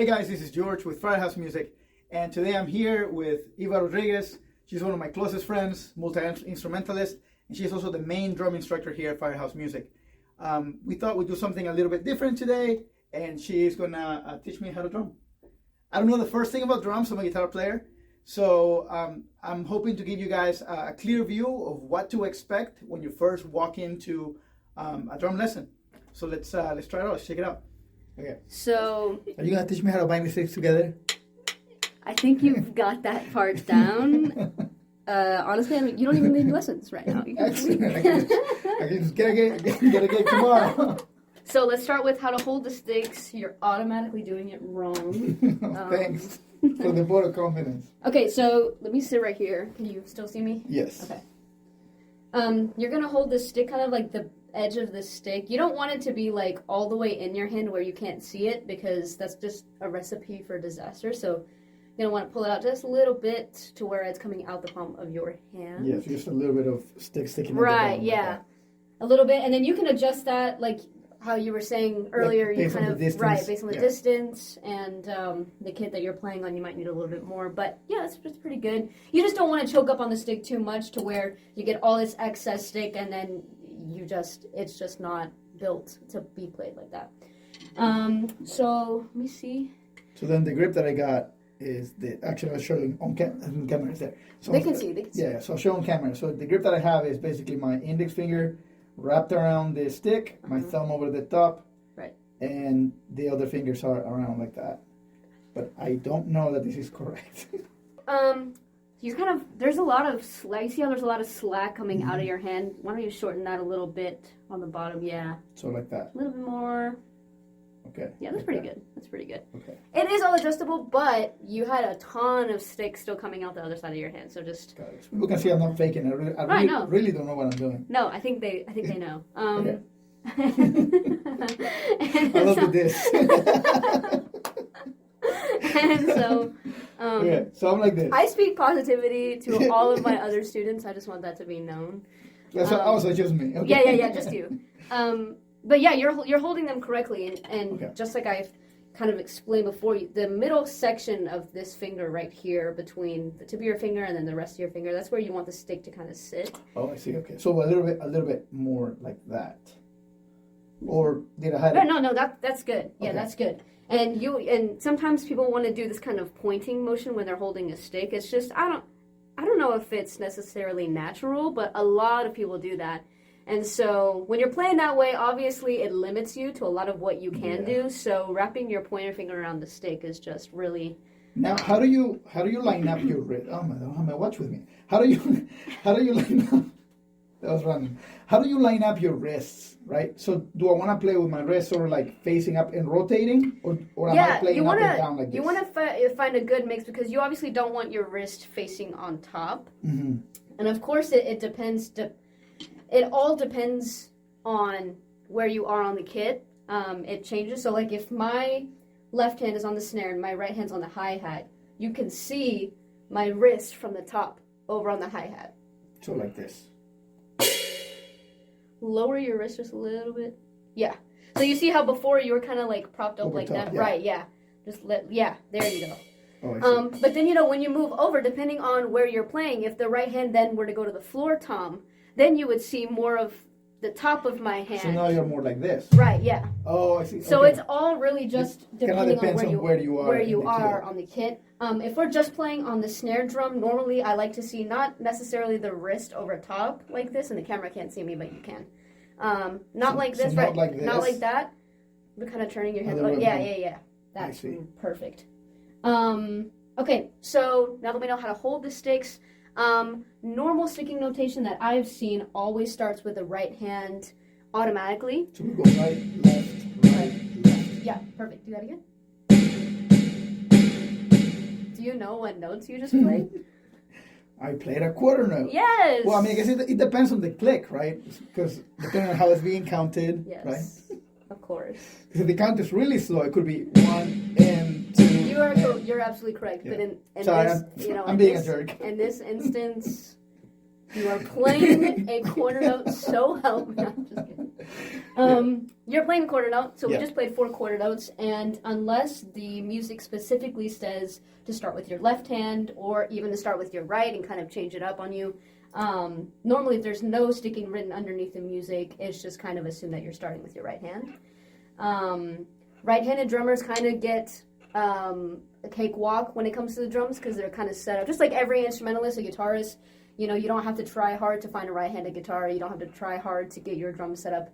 Hey guys, this is George with Firehouse Music, and today I'm here with Eva Rodriguez. She's one of my closest friends, multi-instrumentalist, and she's also the main drum instructor here at Firehouse Music. We thought we'd do something a little bit different today, and she's gonna teach me how to drum. I don't know the first thing about drums. I'm a guitar player, so I'm hoping to give you guys a clear view of what to expect when you first walk into a drum lesson. So let's try it out. Let's check it out. Okay. So, are you gonna teach me how to bind the sticks together? I think you've got that part down. Honestly, I mean, you don't even need lessons right now. Excellent. I can just get a tomorrow. So let's start with how to hold the sticks. You're automatically doing it wrong. Thanks for the vote of confidence. Okay, so let me sit right here. Can you still see me? Yes. Okay. You're gonna hold the stick kind of like the edge of the stick. You don't want it to be like all the way in your hand where you can't see it, because that's just a recipe for disaster. So you're gonna want to pull it out just a little bit to where it's coming out the palm of your hand. Yes, just a little bit of stick sticking. Right, yeah. Like a little bit, and then you can adjust that like how you were saying earlier, like you kind of based on the distance and the kit that you're playing on, you might need a little bit more, but yeah, it's pretty good. You just don't want to choke up on the stick too much to where you get all this excess stick and then it's just not built to be played like that. So let me see. So then the grip that I got is actually I was showing on camera there. So they can see. Yeah, so I'll show on camera. So the grip that I have is basically my index finger wrapped around the stick, my thumb over the top, right, and the other fingers are around like that. But I don't know that this is correct. You kind of, there's a lot of slack. You see how there's a lot of slack coming out of your hand? Why don't you shorten that a little bit on the bottom? Yeah. So like that. A little bit more. Okay. Yeah, that's pretty good. That's pretty good. Okay. It is all adjustable, but you had a ton of sticks still coming out the other sid of your hand, so just. People can see I'm not faking. I really don't know what I'm doing. No, I think they know. Okay. I love this. And so. Okay, so I'm like this. I speak positivity to all of my other students. I just want that to be known. That's also just me. Okay. Yeah, just you. But yeah, you're holding them correctly, and okay. Just like I've kind of explained before, the middle section of this finger right here, between the tip of your finger and then the rest of your finger, that's where you want the stick to kind of sit. Oh, I see. Okay, so a little bit more like that. Or did I have? No, that's good. Yeah, okay. That's good. And sometimes people want to do this kind of pointing motion when they're holding a stick. It's just I don't know if it's necessarily natural, but a lot of people do that. And so when you're playing that way, obviously it limits you to a lot of what you can do. So wrapping your pointer finger around the stick is just really. Now, how do you line up your wrist? Oh, I don't have my watch with me. How do you line up? That was random. How do you line up your wrists, right? So do I want to play with my wrists sort of like facing up and rotating, or am I playing up and down like this? You want to find a good mix, because you obviously don't want your wrist facing on top. Mm-hmm. And of course, it depends. It all depends on where you are on the kit. It changes. So like if my left hand is on the snare and my right hand's on the hi-hat, you can see my wrist from the top over on the hi-hat. So like this. Lower your wrist just a little bit. Yeah. So you see how before you were kind of like propped up over like top, that? Yeah. Right, yeah. There you go. Oh, I see. But then, when you move over, depending on where you're playing, if the right hand then were to go to the floor tom, then you would see more of the top of my hand. So now you're more like this. Right, yeah. Oh, I see. So it's all really just depending on where you are on the kit. If we're just playing on the snare drum, normally I like to see not necessarily the wrist over top like this, and the camera can't see me, but you can. Not like this, right? Not like that. We're kind of turning your head. Yeah. That's perfect. Okay, so now that we know how to hold the sticks, normal sticking notation that I've seen always starts with the right hand automatically. So we go right, left. Yeah, perfect. Do that again. Do you know what notes you just played? I played a quarter note. Yes! Well, I mean, I guess it depends on the click, right? Because depending on how it's being counted, yes, right? Of course. Because if the count is really slow, it could be 1 and 2. You're absolutely correct. Yeah. But in sorry, this, I'm being a jerk. In this instance, you are playing a quarter note so well. No, I'm just kidding. You're playing quarter note, so we Yeah. just played 4 quarter notes, and unless the music specifically says to start with your left hand or even to start with your right and kind of change it up on you, normally if there's no sticking written underneath the music, it's just kind of assume that you're starting with your right hand. Right-handed drummers kind of get a cakewalk when it comes to the drums because they're kind of set up, just like every instrumentalist, a guitarist. You know, you don't have to try hard to find a right-handed guitar. You don't have to try hard to get your drum set up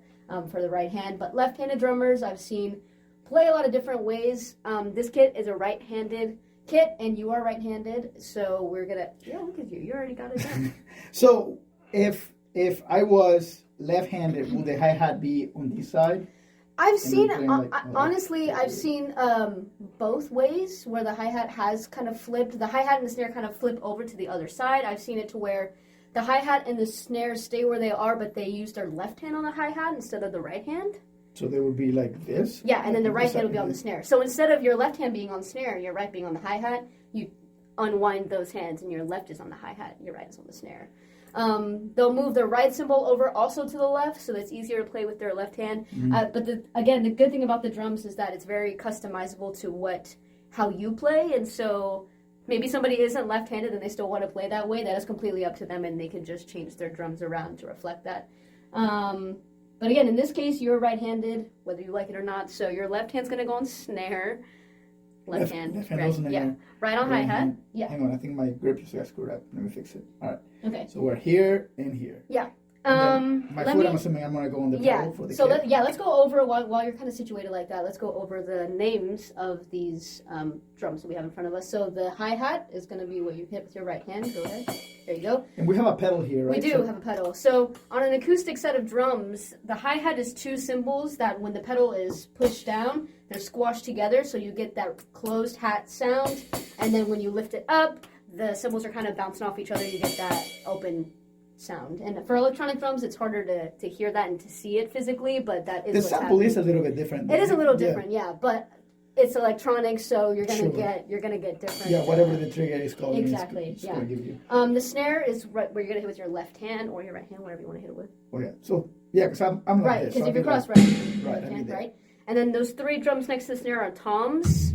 for the right hand. But left-handed drummers I've seen play a lot of different ways. This kit is a right-handed kit, and you are right-handed, so we're gonna. Yeah, look at you. You already got it done. So if I was left-handed, would the hi-hat be on this side? I've seen, honestly, I've seen both ways where the hi-hat has kind of flipped. The hi-hat and the snare kind of flip over to the other side. I've seen it to where the hi-hat and the snare stay where they are, but they use their left hand on the hi-hat instead of the right hand. So they would be like this? Yeah, and then the right hand will be on the snare. So instead of your left hand being on the snare and your right being on the hi-hat, you unwind those hands and your left is on the hi-hat and your right is on the snare. They'll move their right cymbal over also to the left, so it's easier to play with their left hand. Mm-hmm. But the good thing about the drums is that it's very customizable to how you play, and so maybe somebody isn't left-handed and they still want to play that way. That is completely up to them, and they can just change their drums around to reflect that. But again, in this case, you're right-handed, whether you like it or not. So your left hand's going to go on snare. Left hand right. Yeah. Right on hi-hat. Yeah. Hang on, I think my grip just got screwed up. Let me fix it. All right. Okay. So we're here and here. Yeah. My foot, I'm assuming I'm going to go on the pedal for the kit. Let's go over, while you're kind of situated like that, let's go over the names of these drums that we have in front of us. So the hi-hat is going to be what you hit with your right hand. Go ahead. There you go. And we have a pedal here, right? We do have a pedal. So on an acoustic set of drums, the hi-hat is 2 cymbals that when the pedal is pushed down, they're squashed together, so you get that closed hat sound. And then when you lift it up, the cymbals are kind of bouncing off each other. You get that open sound. And for electronic drums, it's harder to hear that and to see it physically, but that is the sample is a little bit different. It is a little different, yeah, but it's electronic, so you're gonna get different. Yeah, whatever the trigger is called. Exactly. It's gonna give you. The snare is right where you're gonna hit with your left hand or your right hand, whatever you want to hit it with. Oh yeah. So yeah, because I'm like right, this. because so if you're cross right, and then those 3 drums next to the snare are toms.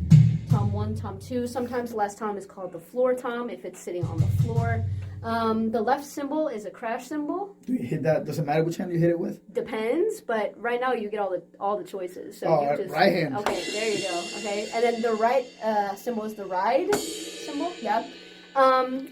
Tom 1, Tom 2. Sometimes the last tom is called the floor tom if it's sitting on the floor. The left cymbal is a crash cymbal. Do you hit that? Does it matter which hand you hit it with? Depends, but right now you get all the choices. So you just, right hand. Okay, there you go. Okay, and then the right cymbal is the ride cymbal. Yeah.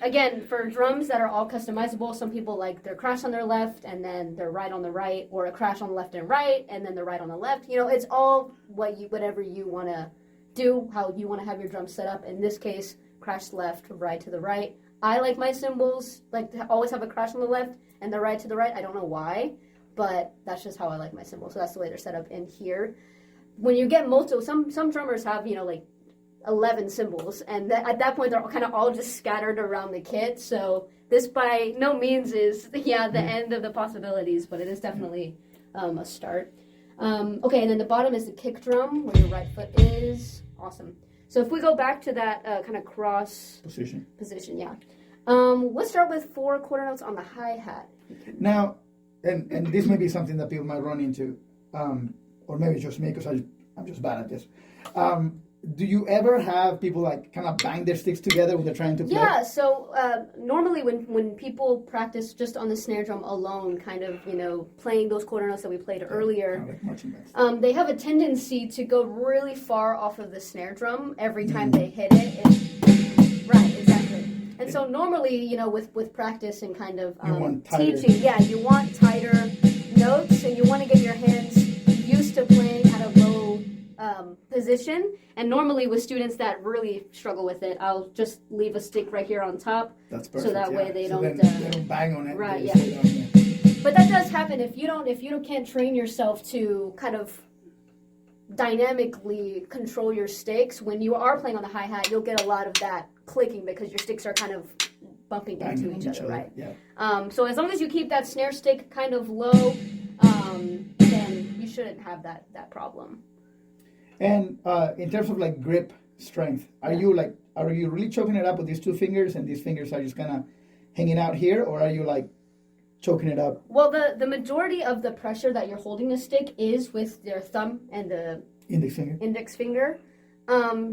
Again, for drums that are all customizable, some people like their crash on their left and then their right on the right, or a crash on the left and right and then the right on the left. You know, it's all whatever you want to do, how you want to have your drum set up. In this case, crash left, right to the right. I like my cymbals like to always have a crash on the left and the right to the right. I don't know why, but that's just how I like my cymbals. So that's the way they're set up in here. When you get multiple, some drummers have, like 11 cymbals, and at that point they're kind of all just scattered around the kit. So this by no means is the end of the possibilities, but it is definitely a start. Okay, and then the bottom is the kick drum where your right foot is. Awesome. So if we go back to that kind of cross position, yeah. Let's start with 4 quarter notes on the hi-hat. Now, and this may be something that people might run into, or maybe it's just me because I'm just bad at this. Do you ever have people like kind of bang their sticks together when they're trying to play? Yeah, so normally when people practice just on the snare drum alone, kind of, playing those quarter notes that we played earlier, kind of like marching bands. They have a tendency to go really far off of the snare drum every time they hit it. Right, exactly. And so normally, with practice and kind of teaching, you want tighter notes and you want to get your hands used to playing at a low position. And normally with students that really struggle with it, I'll just leave a stick right here on top. That's perfect. So that way they don't bang on it. Right, yeah. But that does happen if you can't train yourself to kind of dynamically control your sticks. When you are playing on the hi-hat, you'll get a lot of that clicking because your sticks are kind of bumping into each other, right? Yeah. So as long as you keep that snare stick kind of low, then you shouldn't have that problem. And in terms of like grip strength, are you really choking it up with these 2 fingers and these fingers are just kind of hanging out here, or are you like choking it up? Well, the majority of the pressure that you're holding the stick is with your thumb and the index finger.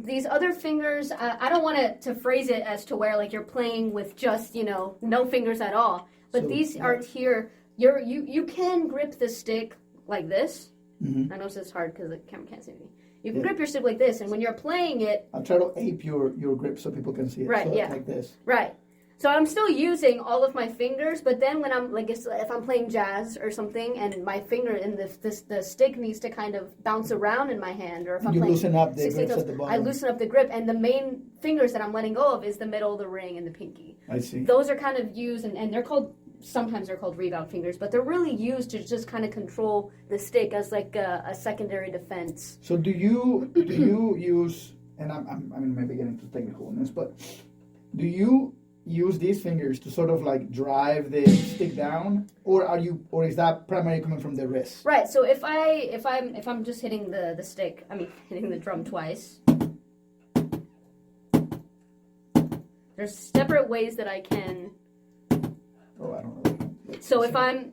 These other fingers, I don't want to phrase it as to where like you're playing with just, no fingers at all. But so, these aren't here. You can grip the stick like this. Mm-hmm. I know this is hard because the camera can't see me. You can grip your stick like this, and when you're playing it... I'll try to ape your grip so people can see it. Right, so yeah. Like this. Right. So I'm still using all of my fingers, but then when I'm like, if I'm playing jazz or something, and my finger and the stick needs to kind of bounce around in my hand, or if I'm playing, loosen up the grips at the bottom. I loosen up the grip, and the main fingers that I'm letting go of is the middle, the ring, and the pinky. I see. Those are kind of used, and they're called. Sometimes they're called rebound fingers, but they're really used to just kind of control the stick as like a secondary defense. So do you use? And I'm maybe getting too technical on this, but do you use these fingers to sort of like drive the stick down, or is that primarily coming from the wrist? Right. So if I'm just hitting the stick, hitting the drum twice. There's separate ways that I can. Oh, I don't know. So if I'm.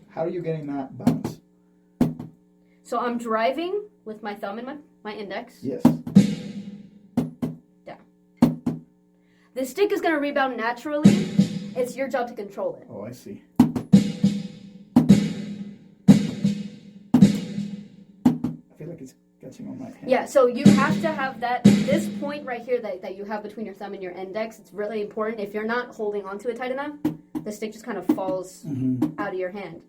How are you getting that bounce? So I'm driving with my thumb and my index. Yes. The stick is going to rebound naturally. It's your job to control it. Oh, I see. I feel like it's catching on my hand. Yeah, so you have to have this point right here that you have between your thumb and your index. It's really important. If you're not holding onto it tight enough, the stick just kind of falls out of your hand.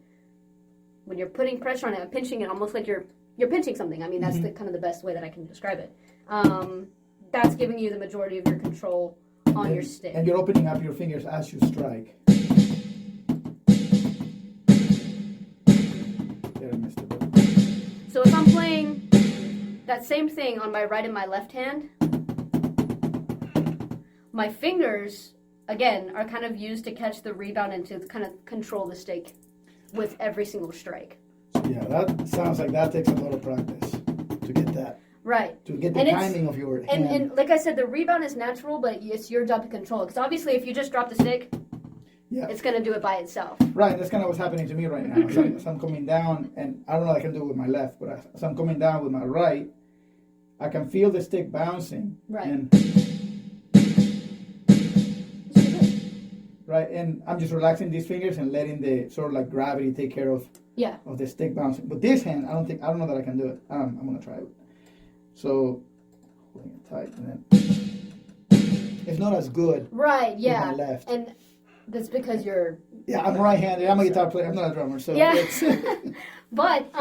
When you're putting pressure on it and pinching it, almost like you're pinching something. That's the kind of the best way that I can describe it. That's giving you the majority of your control on your stick. And you're opening up your fingers as you strike. So if I'm playing that same thing on my right and my left hand, my fingers, again, are kind of used to catch the rebound and to kind of control the stick with every single strike. Yeah, that sounds like that takes a lot of practice to get that. Right. To get the timing of your hand. And like I said, the rebound is natural, but it's your job to control it. Because obviously, if you just drop the stick, it's going to do it by itself. Right. That's kind of what's happening to me right now. As I'm coming down, and I don't know if I can do it with my left, but as I'm coming down with my right, I can feel the stick bouncing. Right. And I'm just relaxing these fingers and letting the sort of like gravity take care of the stick bouncing. But this hand, I don't know that I can do it. I'm going to try it. So, holding it tight, and then it's not as good. Right, yeah. With my left. And that's because you're... Yeah, I'm right-handed. I'm a guitar player. I'm not a drummer, so... Yeah. But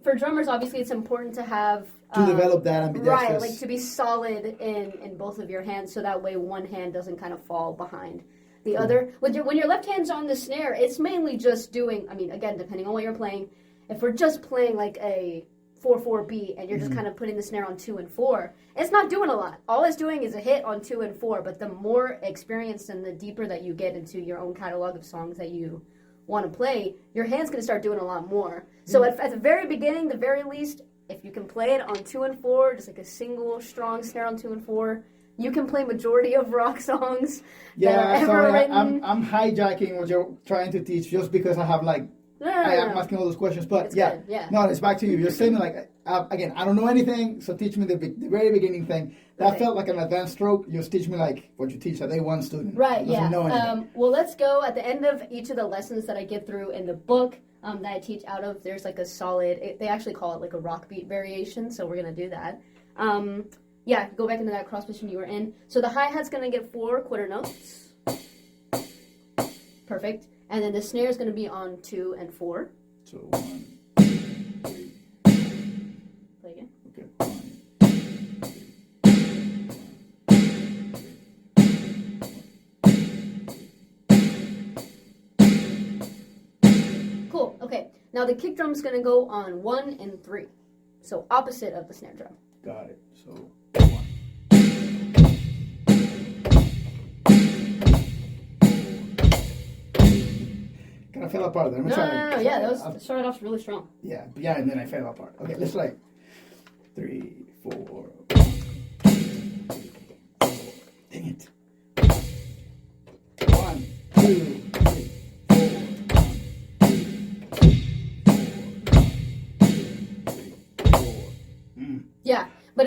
for drummers, obviously, it's important to have... to develop that ambidextrous... Right, like to be solid in both of your hands, so that way one hand doesn't kind of fall behind the other. When your left hand's on the snare, it's mainly just doing... again, depending on what you're playing, if we're just playing like a 4/4 beat and you're just kind of putting the snare on 2 and 4, it's not doing a lot. All it's doing is a hit on 2 and 4, but the more experienced and the deeper that you get into your own catalog of songs that you want to play, your hand's going to start doing a lot more. So at the very beginning, the very least, if you can play it on 2 and 4, just like a single strong snare on 2 and 4, you can play majority of rock songs that are ever written. I'm hijacking what you're trying to teach just because I have like... I'm asking all those questions, but it's good, yeah. No, it's back to you. You're saying like, again, I don't know anything, so teach me the very beginning thing. That felt like an advanced stroke. You just teach me like what you teach a day one student. Right, well, let's go at the end of each of the lessons that I give through in the book that I teach out of. There's like a solid, they actually call it like a rock beat variation, so we're going to do that. Go back into that cross position you were in. So the hi-hat's going to get 4 quarter notes. Perfect. And then the snare is going to be on 2 and 4. So 1, 2, 3. Play again. Okay. 1. Cool. Okay. Now the kick drum is going to go on 1 and 3. So opposite of the snare drum. Got it. So 1. I fell apart there. No. Yeah, that started off really strong. Yeah, and then I fell apart. Okay, let's try 3, 4. 1, 2, 3, 4. Dang it. 1, 2, 3, 4.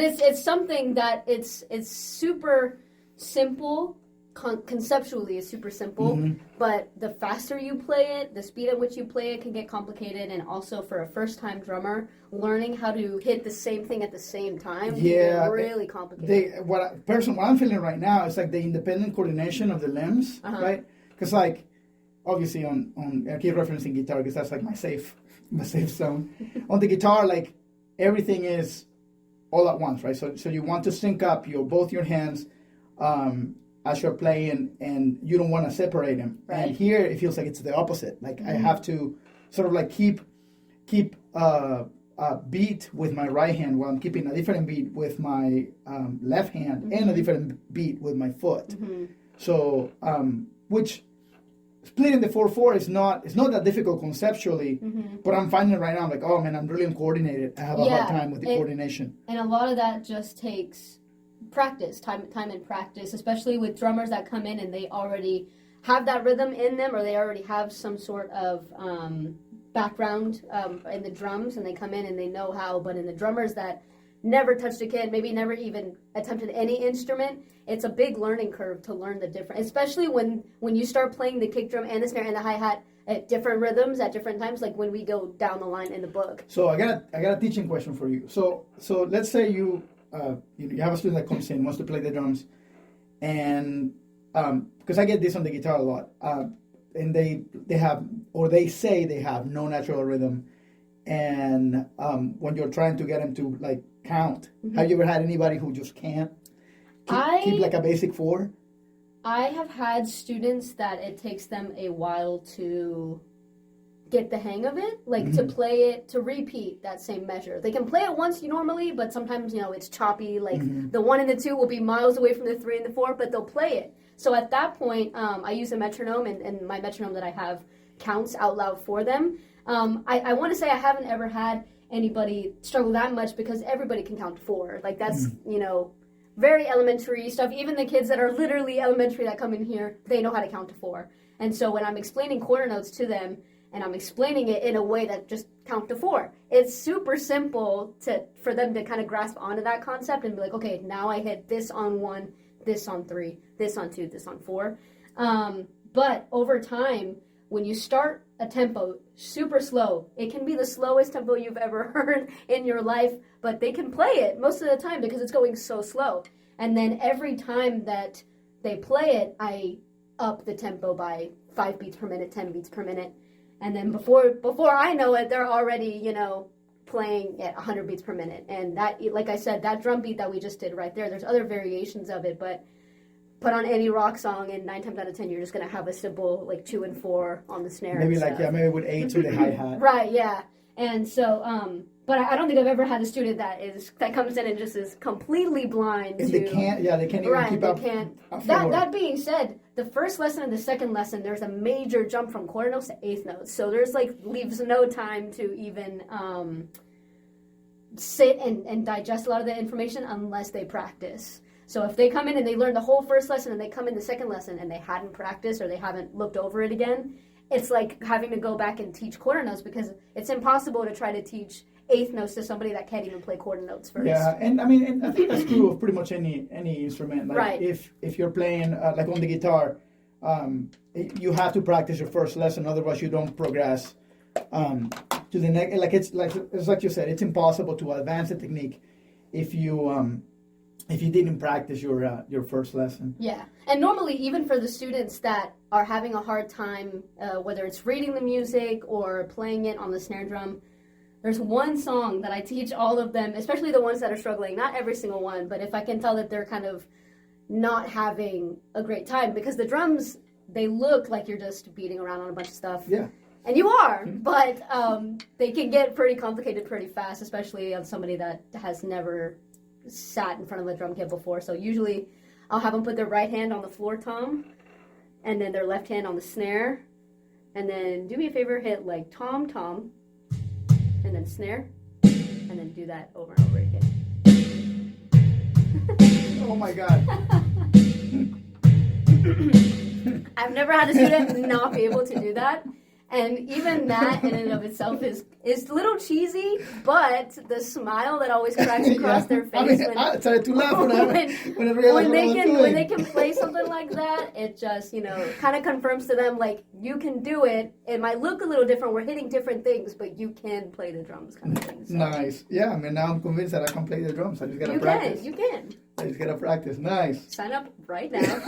it's something that it's super simple. Conceptually is super simple, but the faster you play it, the speed at which you play it can get complicated, and also for a first-time drummer, learning how to hit the same thing at the same time can get really complicated. What I'm feeling right now is like the independent coordination of the limbs, right? Because like, obviously I keep referencing guitar because that's like my safe zone. On the guitar, like everything is all at once, right? So you want to sync up both your hands as you're playing, and you don't want to separate them. Right. And here it feels like it's the opposite. Like I have to sort of like keep a beat with my right hand while I'm keeping a different beat with my left hand and a different beat with my foot. So which splitting the 4/4 is not that difficult conceptually, but I'm finding right now, I'm like, oh man, I'm really uncoordinated. I have a hard time with the coordination. And a lot of that just takes practice, time and practice, especially with drummers that come in and they already have that rhythm in them, or they already have some sort of background in the drums, and they come in and they know how. But in the drummers that never touched a kit, maybe never even attempted any instrument, it's a big learning curve to learn the different, especially when you start playing the kick drum and the snare and the hi-hat at different rhythms at different times, like when we go down the line in the book. So I got a teaching question for you. So let's say you have a student that comes in, wants to play the drums, and because I get this on the guitar a lot, and they have, or they say they have no natural rhythm, and when you're trying to get them to like count, have you ever had anybody who just can't keep like a basic 4? I have had students that it takes them a while to get the hang of it, like to play it, to repeat that same measure. They can play it once normally, but sometimes, it's choppy, like the 1 and the 2 will be miles away from the 3 and the 4, but they'll play it. So at that point, I use a metronome, and my metronome that I have counts out loud for them. I want to say I haven't ever had anybody struggle that much, because everybody can count to 4. Like that's, very elementary stuff. Even the kids that are literally elementary that come in here, they know how to count to 4. And so when I'm explaining quarter notes to them, and I'm explaining it in a way that just count to 4, it's super simple for them to kind of grasp onto that concept and be like, okay, now I hit this on 1, this on 3, this on 2, this on 4. But over time, when you start a tempo super slow, it can be the slowest tempo you've ever heard in your life, but they can play it most of the time because it's going so slow. And then every time that they play it, I up the tempo by 5 beats per minute, 10 beats per minute. And then before I know it, they're already, playing at 100 beats per minute. And that, like I said, that drum beat that we just did right there's other variations of it, but put on any rock song, and 9 times out of 10, you're just going to have a simple, like 2 and 4 on the snare. Maybe maybe with 8 to the hi-hat. Right, yeah. And so, but I don't think I've ever had a student that comes in and just is completely blind to... They can't even keep up. That being said, the first lesson and the second lesson, there's a major jump from quarter notes to eighth notes. So there's leaves no time to even sit and digest a lot of the information unless they practice. So if they come in and they learn the whole first lesson and they come in the second lesson and they hadn't practiced or they haven't looked over it again, it's like having to go back and teach quarter notes, because it's impossible to try to teach eighth notes to somebody that can't even play quarter notes first. Yeah, and I think that's true of pretty much any instrument. Like right. If you're playing like on the guitar, you have to practice your first lesson, otherwise you don't progress to the next. It's like you said, it's impossible to advance the technique if you didn't practice your first lesson. Yeah, and normally even for the students that are having a hard time, whether it's reading the music or playing it on the snare drum, there's one song that I teach all of them, especially the ones that are struggling, not every single one, but if I can tell that they're kind of not having a great time, because the drums, they look like you're just beating around on a bunch of stuff. Yeah. And you are, but they can get pretty complicated pretty fast, especially on somebody that has never sat in front of a drum kit before. So usually I'll have them put their right hand on the floor tom, and then their left hand on the snare, and then do me a favor, hit like tom, tom, and then snare, and then do that over and over again. Oh my God. I've never had a student not be able to do that. And even that in and of itself is a little cheesy, but the smile that always cracks across their face I started to laugh when they can play something like that, it just, kind of confirms to them, like, you can do it. It might look a little different. We're hitting different things, but you can play the drums kind of thing. So. Nice. Yeah, I mean, now I'm convinced that I can play the drums. I just got to practice. You can. I just got to practice. Nice. Sign up right now.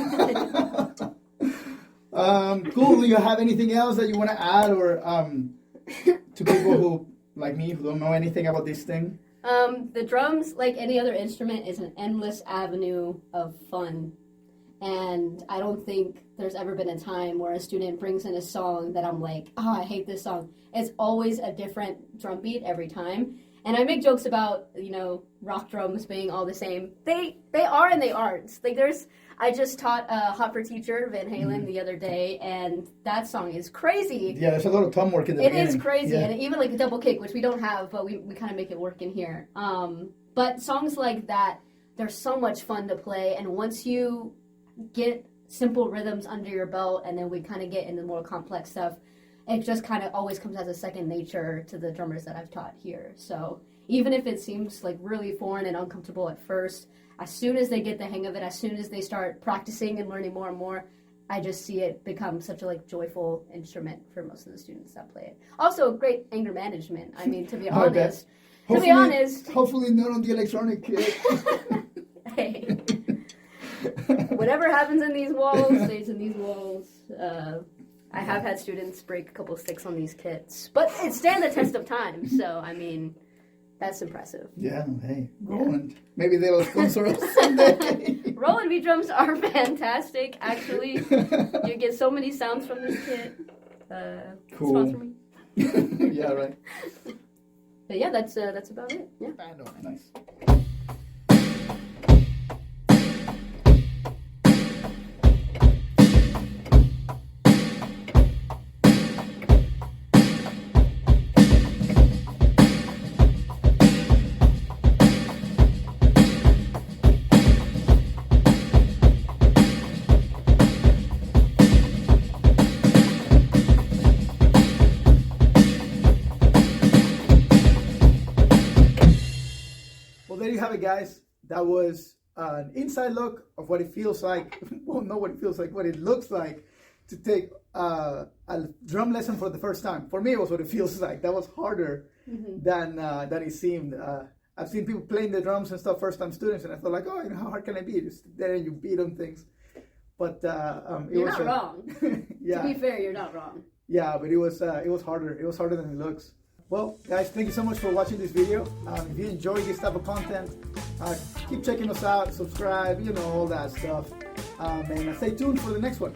Cool. Do you have anything else that you want to add or to people who, like me, who don't know anything about this thing? The drums, like any other instrument, is an endless avenue of fun. And I don't think there's ever been a time where a student brings in a song that I'm like, I hate this song. It's always a different drum beat every time. And I make jokes about, rock drums being all the same. They are and they aren't. Like I just taught a Hopper teacher, Van Halen, the other day, and that song is crazy. Yeah, there's a lot of tom work in the beginning. It is crazy, and even like a double kick, which we don't have, but we kind of make it work in here. But songs like that, they're so much fun to play, and once you get simple rhythms under your belt, and then we kind of get into more complex stuff, it just kind of always comes as a second nature to the drummers that I've taught here. So even if it seems like really foreign and uncomfortable at first, as soon as they get the hang of it, as soon as they start practicing and learning more and more, I just see it become such a joyful instrument for most of the students that play it. Also, great anger management. I mean, to be honest. Hopefully not on the electronic kit. Hey. Whatever happens in these walls stays in these walls. I have had students break a couple sticks on these kits, but it stands the test of time. So, I mean, that's impressive. Yeah, hey, Roland. Maybe they'll sponsor us someday. Roland V drums are fantastic, actually. You get so many sounds from this kit. Cool. Sponsor me. Yeah, right. But yeah, that's about it. Yeah. Nice. There you have it, guys. That was an inside look of what it feels like. Well, not what it feels like, what it looks like to take a drum lesson for the first time. For me, it was what it feels like. That was harder than it seemed. I've seen people playing the drums and stuff, first-time students, and I thought like, how hard can I be? Just sit there and you beat on things. But you're not wrong. Yeah. To be fair, you're not wrong. Yeah, but it was harder. It was harder than it looks. Well, guys, thank you so much for watching this video. If you enjoy this type of content, keep checking us out, subscribe, all that stuff. And stay tuned for the next one.